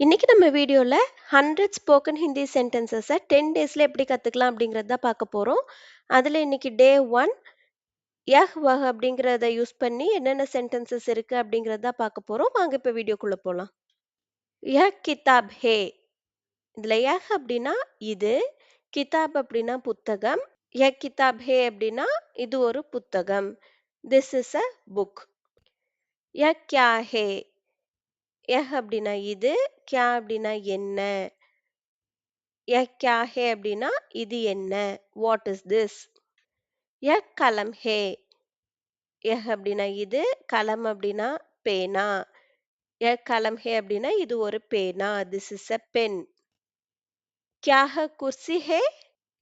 இன்னைக்கு நம்ம வீடியோல 100 ஸ்போக்கன் ஹிந்தி சென்டென்சஸை 10 டேஸ்ல எப்படி கத்துக்கலாம் அப்படிங்கறது தான் பார்க்க போறோம். அதுல இன்னைக்கு டே 1 யஹ் வஹ் அப்படிங்கறத யூஸ் பண்ணி என்னென்ன சென்டென்சஸ் இருக்கு அப்படிங்கறத தான் பார்க்க போறோம். வாங்க இப்ப வீடியோக்குள்ள போலாம். யஹ் கிதாப் ஹே. இதுல யஹ் அப்படின்னா இது, கிதாப் அப்படின்னா புத்தகம், யஹ் கிதாப் ஹே அப்படின்னா இது ஒரு புத்தகம். This is a book. யஹ் கியா ஹே. யஹ் அப்படின்னா இது, கியா அப்படின்னா என்ன, यह क्या है அப்படின்னா இது என்ன, வாட் இஸ் திஸ். यह कलम है. यह அப்படின்னா இது, கலம் அப்படின்னா பேனா. यह कलम है அப்படின்னா இது ஒரு பேனா. This is a pen. क्या है कुर्सी है.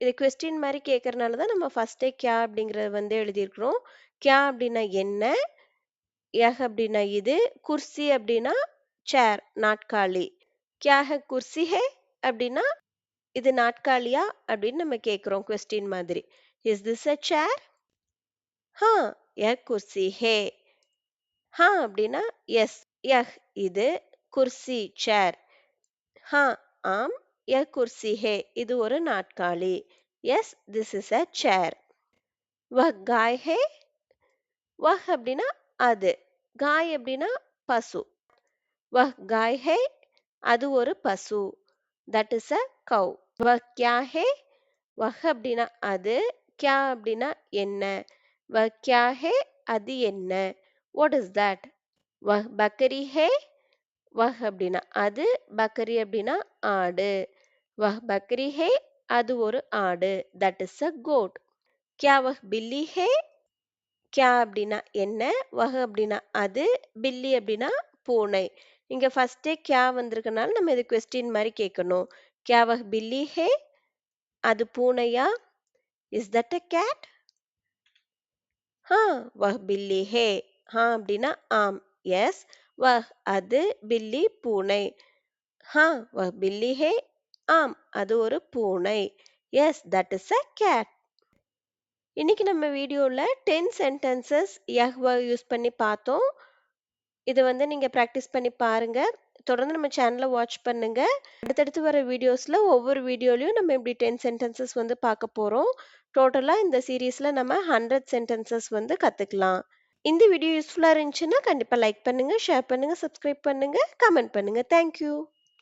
இது கொஸ்டின் மாதிரி கேட்கறனால தான் நம்ம ஃபர்ஸ்டே क्या அப்படிங்கறத வந்து எழுதியிருக்கிறோம். क्या அப்படின்னா என்ன, यह அப்படின்னா இது, குர்சி அப்படின்னா சேர் நாற்காலி. क्या है कुर्सी है அப்படின்னா இது நாற்காலியா அப்படின்னு நம்ம கேக்குறோம் கொஸ்டின் மாதிரி. இஸ் திஸ் அ சேர். ஹா, ய குர்சி ஹே. ஹா அப்படின்னா எஸ், யஹ் இது, குர்சி சேர். ஹா, ஆம், ய குர்சி ஹே இது ஒரு நாற்காலி. எஸ், திஸ் இஸ் அ சேர். வஹ் காய் ஹே. வஹ் அப்படின்னா அது, காய் அப்படின்னா பசு. வஹ் காய் ஹே அது ஒரு பசு. தட் இஸ் அ கவ். வஹ் கியா ஹே. வஹ் அப்படின்னா அது, கியா அப்படின்னா என்ன, வஹ் கியா ஹே அது என்ன, வாட் இஸ் தட். வஹ் பக்கரி ஹே. வஹ் அப்படின்னா அது, பக்கரி அப்படின்னா ஆடு. வஹ் பக்கரி ஹே அது ஒரு ஆடு. That is a goat. கியா வஹ் பில்லி ஹே. கியா அப்படின்னா என்ன, வஹ் அப்படின்னா அது, பில்லி அப்படின்னா பூனை. இங்க ஃபர்ஸ்டே கியா வந்திருக்கனால நம்ம இது கொஸ்டின் மாதிரி கேட்கணும். கியா வஹ் பில்லி ஹே அது பூனையா. Is that a cat. हाँ वह बिल्ली है. हाँ அப்படின்னா ஆம், எஸ், வஹ் அது, பில்லி பூனை. हाँ वह बिल्ली है. ஆம் அது ஒரு பூனை. Yes, that is a cat. இன்னைக்கு நம்ம வீடியோல 10 சென்டென்சஸ் யஹ் வஹ் யூஸ் பண்ணி பார்த்தோம். இதை வந்து நீங்க ப்ராக்டிஸ் பண்ணி பாருங்க. தொடர்ந்து நம்ம சேனலை வாட்ச் பண்ணுங்க. அடுத்தடுத்து வர வீடியோஸ்ல ஒவ்வொரு வீடியோலயும் நம்ம இப்படி 10 சென்டென்சஸ் வந்து பார்க்க போறோம். டோட்டலா இந்த சீரீஸ்ல நம்ம 100 சென்டென்சஸ் வந்து கத்துக்கலாம். இந்த வீடியோ யூஸ்ஃபுல்லா இருந்துச்சுன்னா கண்டிப்பா லைக் பண்ணுங்க, ஷேர் பண்ணுங்க, சப்ஸ்கிரைப் பண்ணுங்க, கமெண்ட் பண்ணுங்க. Thank you.